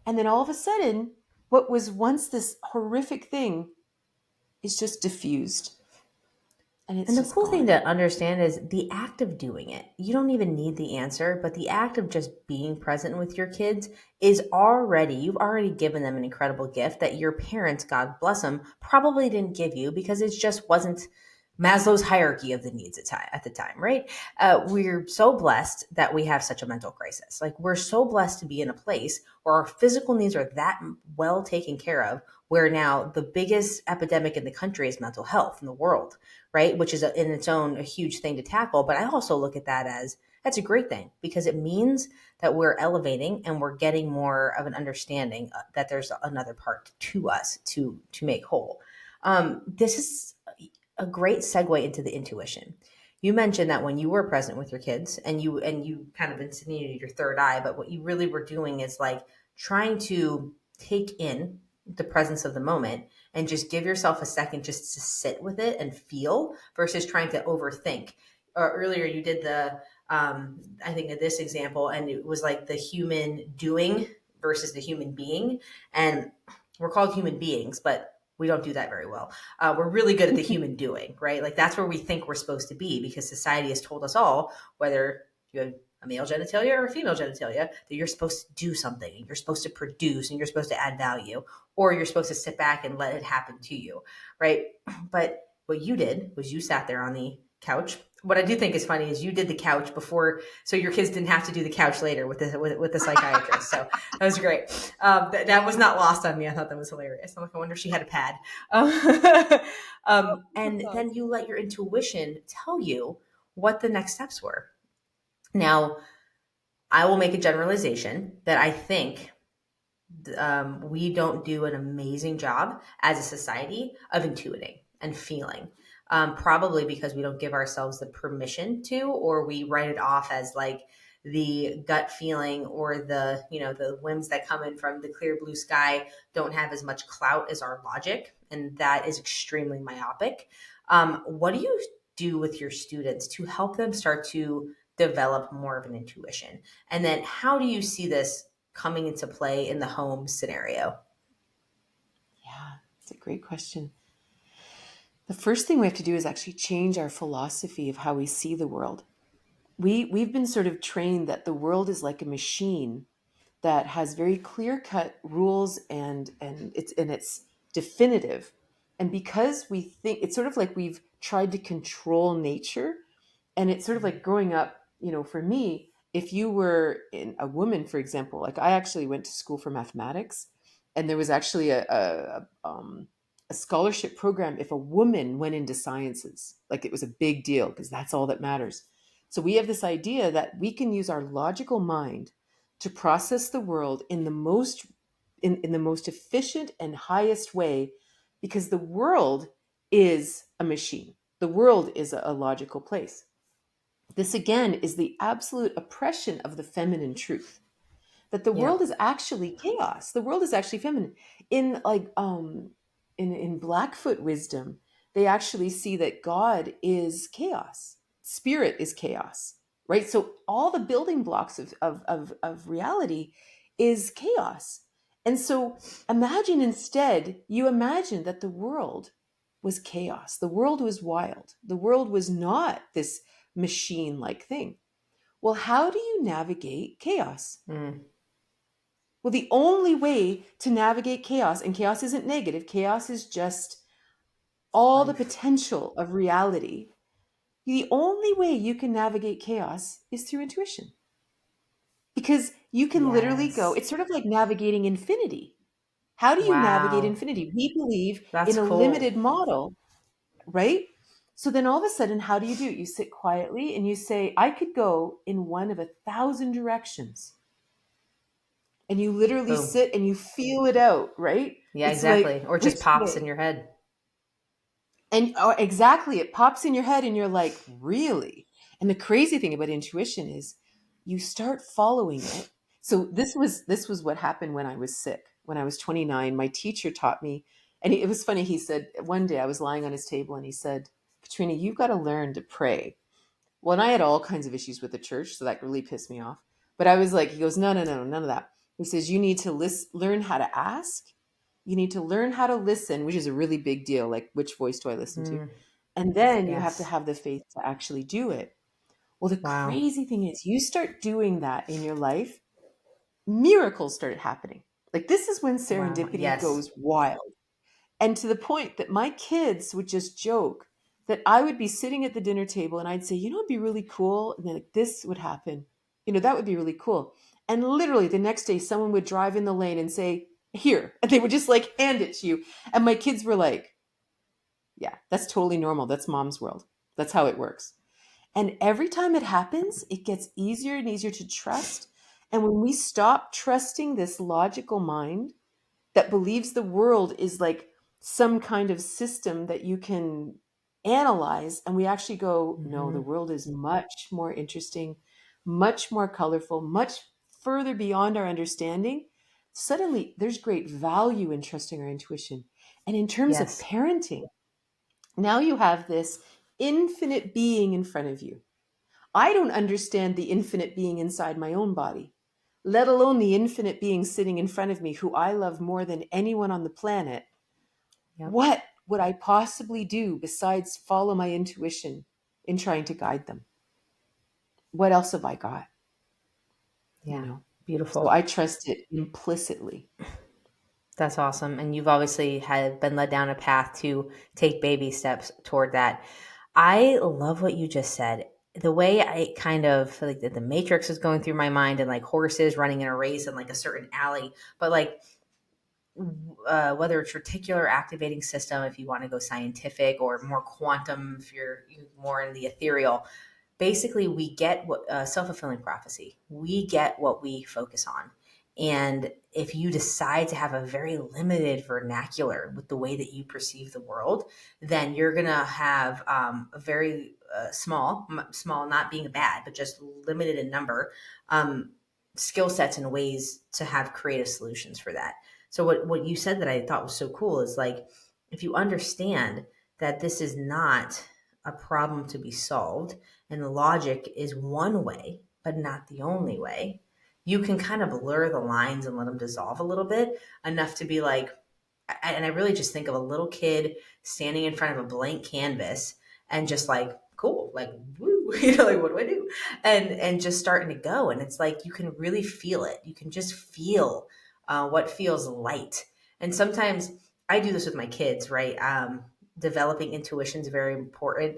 And then all of a sudden, what was once this horrific thing is just diffused and it's And the just cool thing gone. to understand is the act of doing it. You don't even need the answer, but the act of just being present with your kids is already, you've already given them an incredible gift that your parents, God bless them, probably didn't give you because it just wasn't Maslow's hierarchy of the needs at the time, right? We're so blessed that we have such a mental crisis. Like, we're so blessed to be in a place where our physical needs are that well taken care of, where now the biggest epidemic in the country is mental health in the world, right? Which is in its own a huge thing to tackle. But I also look at that as that's a great thing because it means that we're elevating and we're getting more of an understanding that there's another part to us to make whole. This is a great segue into the intuition. You mentioned that when you were present with your kids and you kind of insinuated your third eye, but what you really were doing is like trying to take in the presence of the moment and just give yourself a second just to sit with it and feel versus trying to overthink. Earlier, you did I think of this example, and it was like the human doing versus the human being. And we're called human beings, but we don't do that very well. We're really good at the human doing, right? Like that's where we think we're supposed to be because society has told us all, whether you have a male genitalia or a female genitalia, that you're supposed to do something and you're supposed to produce and you're supposed to add value or you're supposed to sit back and let it happen to you, right? But what you did was you sat there on the couch. What I do think is funny is you did the couch before, so your kids didn't have to do the couch later with the psychiatrist. So that was great. That was not lost on me. I thought that was hilarious. I'm like, I wonder if she had a pad. That's And then you awesome. let your intuition tell you what the next steps were. Now, I will make a generalization that I think we don't do an amazing job as a society of intuiting and feeling. Probably because we don't give ourselves the permission to, or we write it off as like the gut feeling or the whims that come in from the clear blue sky don't have as much clout as our logic. And that is extremely myopic. What do you do with your students to help them start to develop more of an intuition? And then how do you see this coming into play in the home scenario? Yeah, it's a great question. The first thing we have to do is actually change our philosophy of how we see the world. We've been sort of trained that the world is like a machine that has very clear cut rules and it's definitive. And because we think it's sort of like we've tried to control nature, and it's sort of like growing up, for me, if you were a woman, for example, like I actually went to school for mathematics, and there was actually a scholarship program if a woman went into sciences. Like it was a big deal because that's all that matters. So we have this idea that we can use our logical mind to process the world in the most in the most efficient and highest way, because the world is a machine. The world is a logical place. This again is the absolute oppression of the feminine truth, that the world Yep. is actually chaos. The world is actually feminine. In in Blackfoot wisdom, they actually see that God is chaos. Spirit is chaos. Right? So all the building blocks of reality is chaos. And so imagine instead, you imagine that the world was chaos. The world was wild. The world was not this machine like thing. Well, how do you navigate chaos? Mm. Well, the only way to navigate chaos, and chaos isn't negative, chaos is just all the Life. potential of reality. The only way you can navigate chaos is through intuition. Because you can literally go, Yes. it's sort of like navigating infinity. How do you navigate Wow. infinity? We believe That's in a cool. limited model, right? So then all of a sudden, how do? You sit quietly and you say, I could go in one of 1,000 directions. And you literally Boom. sit and you feel it out, right? Yeah, It's like, exactly. Or it which just pops in way? your head. And oh, exactly, it pops in your head and you're like, really? And the crazy thing about intuition is you start following it. So this was what happened when I was sick. When I was 29, my teacher taught me, and it was funny. He said one day I was lying on his table and he said, Katrina, you've got to learn to pray. Well, and I had all kinds of issues with the church, so that really pissed me off. But I was like, he goes, no, no, no, none of that. He says, you need to learn how to ask. You need to learn how to listen, which is a really big deal. Like, which voice do I listen to? Mm. And then you have to Yes. have the faith to actually do it. Well, the Wow. crazy thing is, you start doing that in your life, miracles started happening. Like, this is when Wow. serendipity Yes. goes wild. And to the point that my kids would just joke that I would be sitting at the dinner table and I'd say, it'd be really cool. And then like, this would happen. That would be really cool. And literally the next day, someone would drive in the lane and say, here. And they would just like hand it to you. And my kids were like, yeah, that's totally normal. That's mom's world. That's how it works. And every time it happens, it gets easier and easier to trust. And when we stop trusting this logical mind that believes the world is like some kind of system that you can analyze, and we actually go, no, the Hmm. world is much more interesting, much more colorful, much further beyond our understanding. Suddenly there's great value in trusting our intuition. And in terms of Yes. parenting, now you have this infinite being in front of you. I don't understand the infinite being inside my own body, let alone the infinite being sitting in front of me who I love more than anyone on the planet. Yep. What would I possibly do besides follow my intuition in trying to guide them? What else have I got? You Yeah. know? So Beautiful. I trust it implicitly. That's awesome. And you've obviously had been led down a path to take baby steps toward that. I love what you just said. The way I kind of like the matrix is going through my mind and like horses running in a race in like a certain alley, but like whether it's reticular activating system, if you want to go scientific, or more quantum, if you're more in the ethereal, basically we get what self-fulfilling prophecy, we get what we focus on. And if you decide to have a very limited vernacular with the way that you perceive the world, then you're gonna have a very small, not being bad, but just limited in number, um, skill sets and ways to have creative solutions for that. So what you said that I thought was so cool is like, if you understand that this is not a problem to be solved, and the logic is one way, but not the only way, you can kind of blur the lines and let them dissolve a little bit, enough to be like, and I really just think of a little kid standing in front of a blank canvas and just like, cool, like, woo, like, what do I do? And just starting to go. And it's like, you can really feel it. You can just feel what feels light. And sometimes I do this with my kids, right? Developing intuition is very important.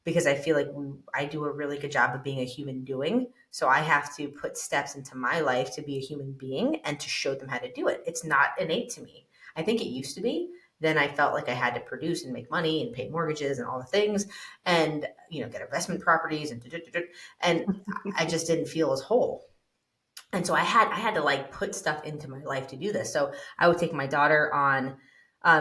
because I feel like I do a really good job of being a human doing. So I have to put steps into my life to be a human being and to show them how to do it. It's not innate to me. I think it used to be. Then I felt like I had to produce and make money and pay mortgages and all the things, and get investment properties and I just didn't feel as whole. And so I had to like put stuff into my life to do this. So I would take my daughter on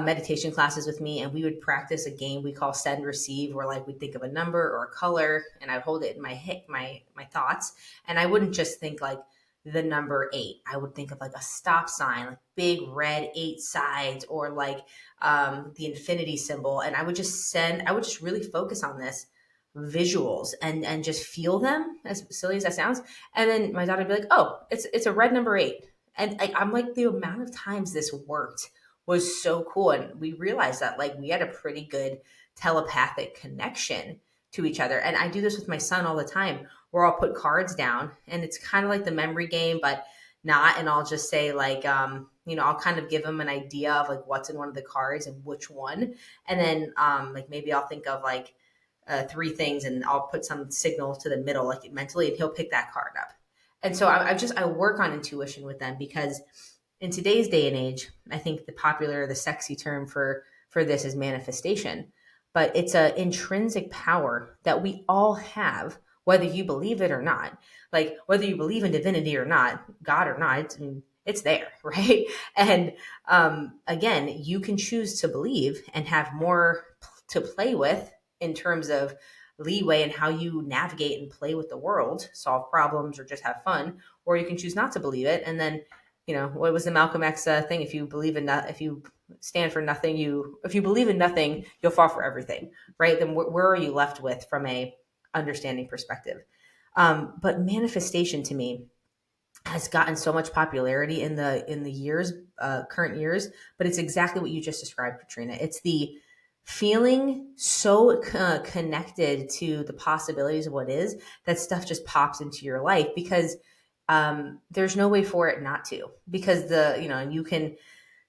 meditation classes with me, and we would practice a game we call send receive, where like we'd think of a number or a color, and I'd hold it in my thoughts, and I wouldn't just think like the number 8. I would think of like a stop sign, like big red 8 sides, or like the infinity symbol, and I would just really focus on this visuals and just feel them, as silly as that sounds. And then my daughter would be like, oh, it's a red number 8. And I'm like, the amount of times this worked was so cool. And we realized that like we had a pretty good telepathic connection to each other. And I do this with my son all the time, where I'll put cards down, and it's kind of like the memory game, but not. And I'll just say like, I'll kind of give him an idea of like what's in one of the cards and which one. And then like maybe I'll think of like 3 things, and I'll put some signal to the middle, like mentally, and he'll pick that card up. And so I work on intuition with them, because in today's day and age, I think the sexy term for this is manifestation, but it's a intrinsic power that we all have, whether you believe it or not. Like whether you believe in divinity or not, God or not, it's there, right? And again, you can choose to believe and have more to play with in terms of leeway and how you navigate and play with the world, solve problems, or just have fun. Or you can choose not to believe it, and then what was the Malcolm X thing? If you believe in if you stand for nothing, if you believe in nothing, you'll fall for everything, right? Then where are you left with from a understanding perspective? But manifestation to me has gotten so much popularity in the years, current years, but it's exactly what you just described, Katrina. It's the feeling so connected to the possibilities of what is, that stuff just pops into your life, because there's no way for it not to, because you can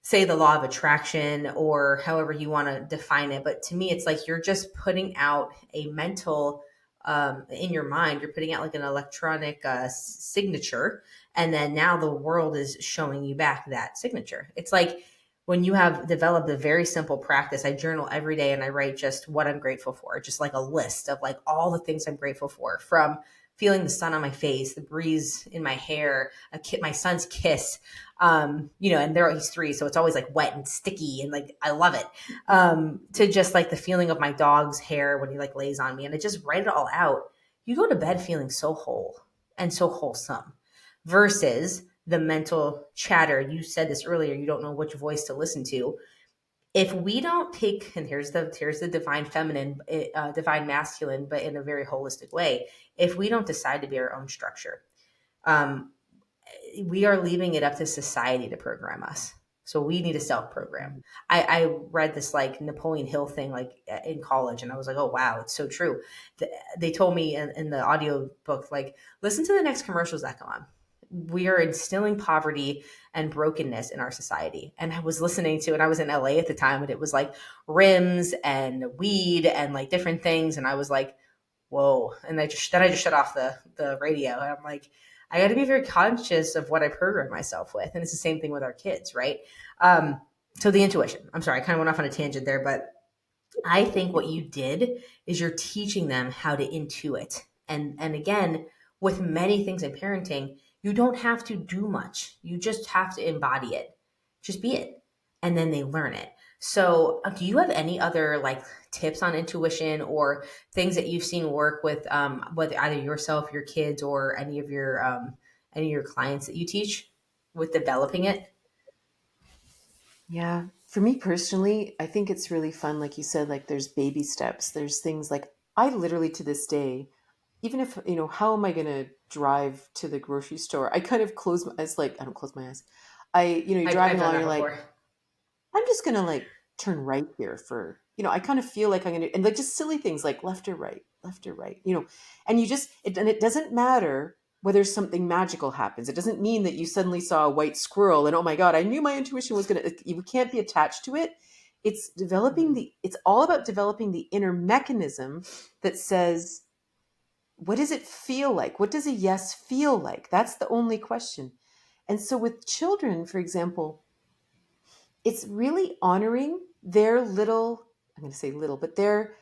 say the law of attraction or however you want to define it. But to me, it's like you're just putting out a mental, in your mind, you're putting out like an electronic signature. And then now the world is showing you back that signature. It's like when you have developed a very simple practice. I journal every day, and I write just what I'm grateful for, just like a list of like all the things I'm grateful for, from feeling the sun on my face, the breeze in my hair, my son's kiss, and he's 3, so it's always like wet and sticky, and like I love it. To just like the feeling of my dog's hair when he like lays on me, and I just write it all out. You go to bed feeling so whole and so wholesome, versus the mental chatter. You said this earlier. You don't know which voice to listen to. If we don't take, and here's the divine feminine, divine masculine, but in a very holistic way. If we don't decide to be our own structure, um, we are leaving it up to society to program us. So we need to self-program. I read this like Napoleon Hill thing like in college, and I was like, oh wow, it's so true. They told me in the audio book, like, listen to the next commercials that come on. We are instilling poverty and brokenness in our society. And I was listening to, and I was in LA at the time, and it was like rims and weed and like different things. And I was like, whoa. And I just shut off the radio. And I'm like, I got to be very conscious of what I program myself with. And it's the same thing with our kids, right? So the intuition, I'm sorry, I kind of went off on a tangent there, but I think what you did is you're teaching them how to intuit. And again, with many things in parenting, you don't have to do much. You just have to embody it. Just be it. And then they learn it. So, do you have any other like tips on intuition, or things that you've seen work with whether either yourself, your kids, or any of your clients that you teach with developing it? Yeah. For me personally, I think it's really fun. Like you said, like there's baby steps. There's things like I literally to this day, even if, how am I going to drive to the grocery store? I kind of close my eyes, like I don't close my eyes. You're I've driving done along, that you're like, before. I'm just going to like turn right here for, I kind of feel like I'm going to, and like just silly things like left or right, and and it doesn't matter whether something magical happens. It doesn't mean that you suddenly saw a white squirrel and, oh my God, I knew my intuition was going to, you can't be attached to it. it's all about developing the inner mechanism that says, what does it feel like? What does a yes feel like? That's the only question. And so with children, for example, it's really honoring their little, I'm going to say little, but their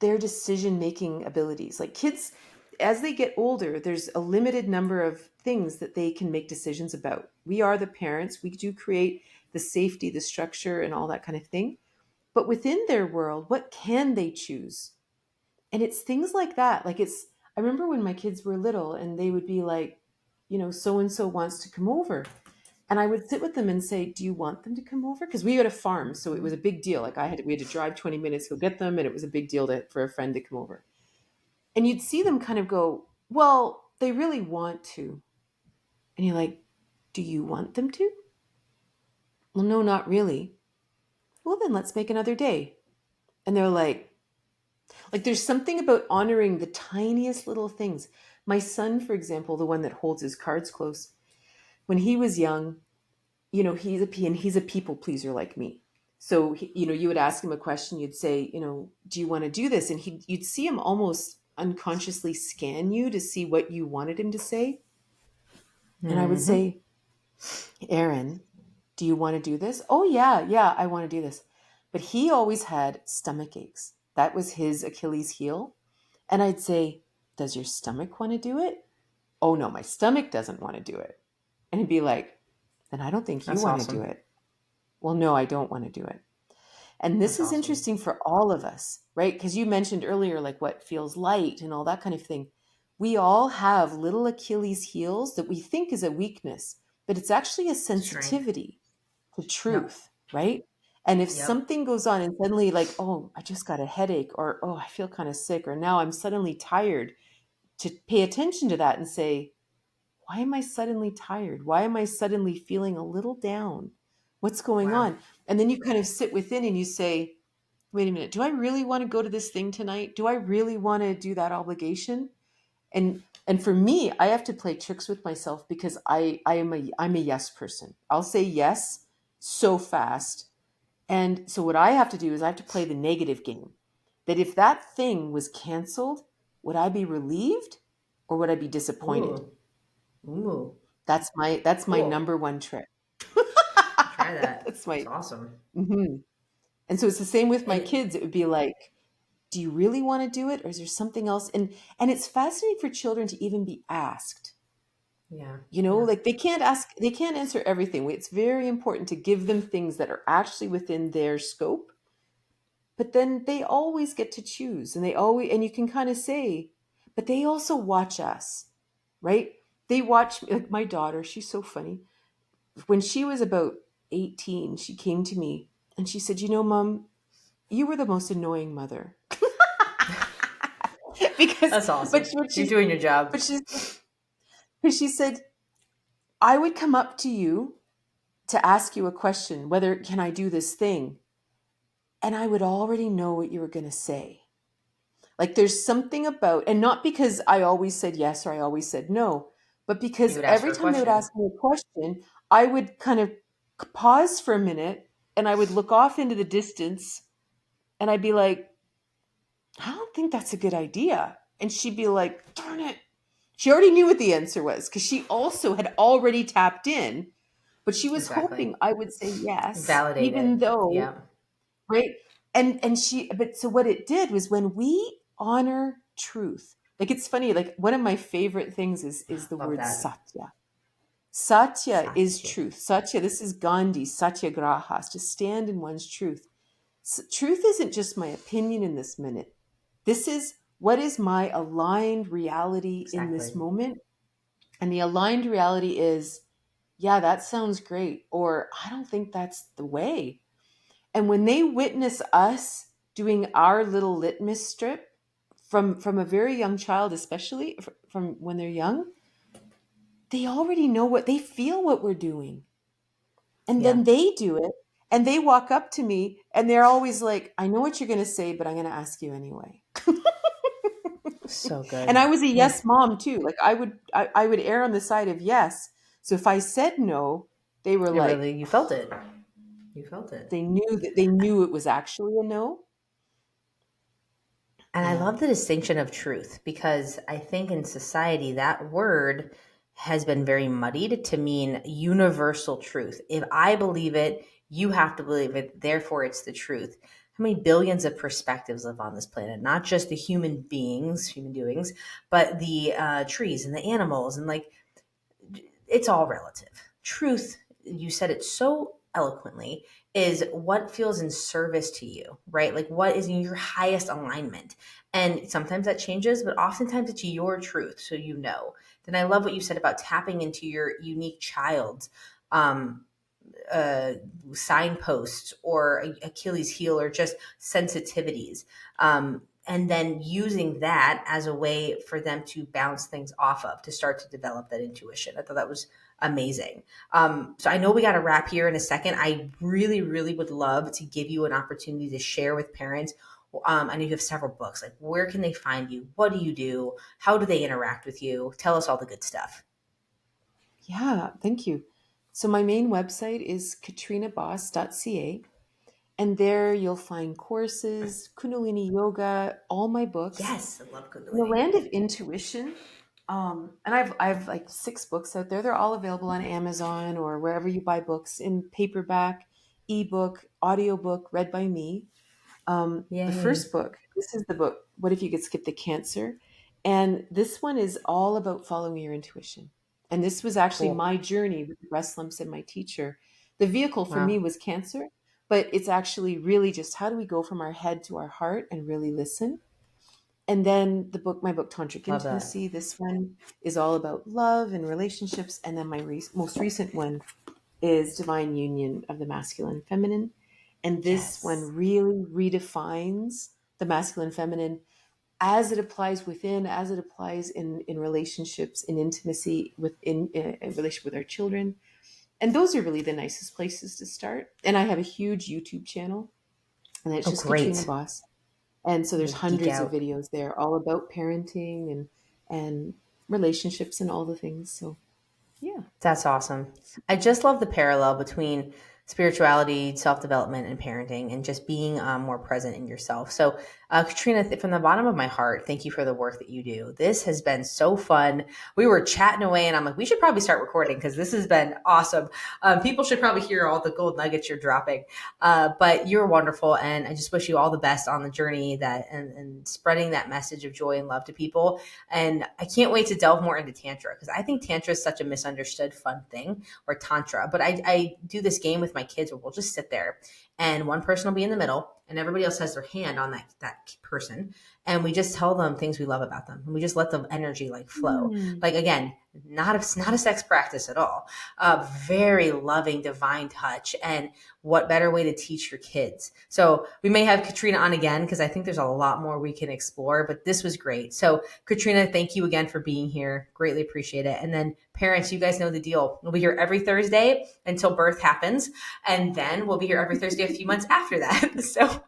decision making abilities. Like kids, as they get older, there's a limited number of things that they can make decisions about. We are the parents, we do create the safety, the structure, and all that kind of thing. But within their world, what can they choose? And it's things like that. I remember when my kids were little and they would be like, so and so wants to come over. And I would sit with them and say, do you want them to come over? Because we had a farm, so it was a big deal. Like we had to drive 20 minutes, go get them, and it was a big deal for a friend to come over. And you'd see them kind of go, well, they really want to. And you're like, do you want them to? Well, no, not really. Well, then let's make another day. And they're like there's something about honoring the tiniest little things. My son, for example, the one that holds his cards close, when he was young, he's a people pleaser like me. So, you would ask him a question, you'd say, do you want to do this? And you'd see him almost unconsciously scan you to see what you wanted him to say. And I would say, Aaron, do you want to do this? Oh, yeah, I want to do this. But he always had stomach aches. That was his Achilles heel. And I'd say, does your stomach want to do it? Oh, no, my stomach doesn't want to do it. And he'd be like, then I don't think you That's want to awesome. do it. Well, no, I don't want to do it. And this That's is awesome. interesting for all of us, right? Because you mentioned earlier, like what feels light and all that kind of thing. We all have little Achilles heels that we think is a weakness, but it's actually a Strength. sensitivity to Yep. truth, right? And if Yep. something goes on and suddenly like, oh, I just got a headache, or oh, I feel kind of sick, or now I'm suddenly tired, to pay attention to that and say, why am I suddenly tired? Why am I suddenly feeling a little down? What's going Wow. on? And then you kind of sit within and you say, wait a minute, do I really want to go to this thing tonight? Do I really want to do that obligation? And for me, I have to play tricks with myself because I'm a yes person. I'll say yes so fast. And so what I have to do is I have to play the negative game. That if that thing was canceled, would I be relieved or would I be disappointed? Ooh. Ooh. That's my Cool. number one trick. Try that. That's my It's awesome. mhm. And so it's the same with my And kids. It would be like, do you really want to do it or is there something else? And it's fascinating for children to even be asked. yeah. Yeah. Like they can't answer everything. It's very important to give them things that are actually within their scope, but then they always get to choose and you can kind of say, but they also watch us, right? They watch, like my daughter, she's so funny. When she was about 18, she came to me and she said, Mom, you were the most annoying mother. because, That's but, awesome. but You're she, doing your job. but she said, I would come up to you to ask you a question, whether can I do this thing? And I would already know what you were going to say. Like there's something about, and not because I always said yes or I always said no, but You because would ask every her a time they would question. ask me a question, I would kind of pause for a minute and I would look off into the distance and I'd be like, I don't think that's a good idea. And she'd be like, darn it. She already knew what the answer was because she also had already tapped in, but she was Exactly. hoping I would say yes, Validate even it. though, Yeah. right? But so what it did was when we honor truth, like it's funny, like one of my favorite things is the Love word that. satya. Satya is Satya. truth. Satya, this is Gandhi, satyagrahas, to stand in one's truth. Truth isn't just my opinion in this minute. This is what is my aligned reality in this Exactly. moment. And the aligned reality is, yeah, that sounds great. Or I don't think that's the way. And when they witness us doing our little litmus strip from a very young child, especially from when they're young, they already know they feel what we're doing. And Yeah. then they do it and they walk up to me and they're always like, I know what you're going to say, but I'm going to ask you anyway. So And good. I was a Yeah. yes mom too. Like I would err on the side of yes. So if I said no, they were It really, like, you felt it. You felt it. They knew it was actually a no. And I Yeah. love the distinction of truth because I think in society that word has been very muddied to mean universal truth. If I believe it, you have to believe it, therefore it's the truth. How many billions of perspectives live on this planet? Not just the human beings, human doings, but the trees and the animals, and like it's all relative. Truth, you said it so eloquently, is what feels in service to you, right? Like what is in your highest alignment. And sometimes that changes, but oftentimes it's your truth, so you know. Then I love what you said about tapping into your unique child's um, uh, signposts or Achilles heel or just sensitivities. And then using that as a way for them to bounce things off of to start to develop that intuition. I thought that was amazing. So I know we got to wrap here in a second. I really, really would love to give you an opportunity to share with parents. I know you have several books. Like, where can they find you? What do you do? How do they interact with you? Tell us all the good stuff. Yeah, thank you. So my main website is katrinabos.ca, and there you'll find courses, Kundalini yoga, all my books. Yes, I love In the Kundalini. land of intuition, and I've like 6 books out there. They're all available on Amazon or wherever you buy books in paperback, ebook, audiobook, read by me. The Yay. first book, this is the book, What If You Could Skip the Cancer? And this one is all about following your intuition. And this was actually Cool. my journey with the breast lumps and my teacher. The vehicle for me Wow. was cancer, but it's actually really just how do we go from our head to our heart and really listen? And then my book, Tantric Love that. Intimacy, this one is all about love and relationships. And then my most recent one is Divine Union of the Masculine and Feminine. And this Yes. one really redefines the masculine and feminine as it applies within, as it applies in relationships, in intimacy, in relationship with our children. And those are really the nicest places to start. And I have a huge YouTube channel, and it's Oh, just Katrina great. Bos. And so I'm there's going to geek hundreds of out. videos there all about parenting and relationships and all the things. So yeah. That's awesome. I just love the parallel between spirituality, self development, and parenting, and just being more present in yourself. So, Katrina, from the bottom of my heart, thank you for the work that you do. This has been so fun. We were chatting away, and I'm like, we should probably start recording because this has been awesome. People should probably hear all the gold nuggets you're dropping. But you're wonderful, and I just wish you all the best on the journey and spreading that message of joy and love to people. And I can't wait to delve more into Tantra because I think Tantra is such a misunderstood, fun thing, or Tantra. But I do this game with my kids where we'll just sit there and one person will be in the middle and everybody else has their hand on that person. And we just tell them things we love about them. And we just let the energy like flow. Hmm. Like, again, not a sex practice at all. A very loving, divine touch. And what better way to teach your kids? So we may have Katrina on again because I think there's a lot more we can explore. But this was great. So Katrina, thank you again for being here. Greatly appreciate it. And then parents, you guys know the deal. We'll be here every Thursday until birth happens. And then we'll be here every Thursday a few months after that. So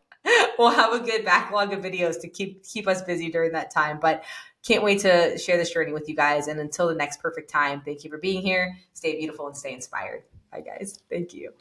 we'll have a good backlog of videos to keep us busy during that time. But can't wait to share this journey with you guys. And until the next perfect time, thank you for being here. Stay beautiful and stay inspired. Bye guys. Thank you.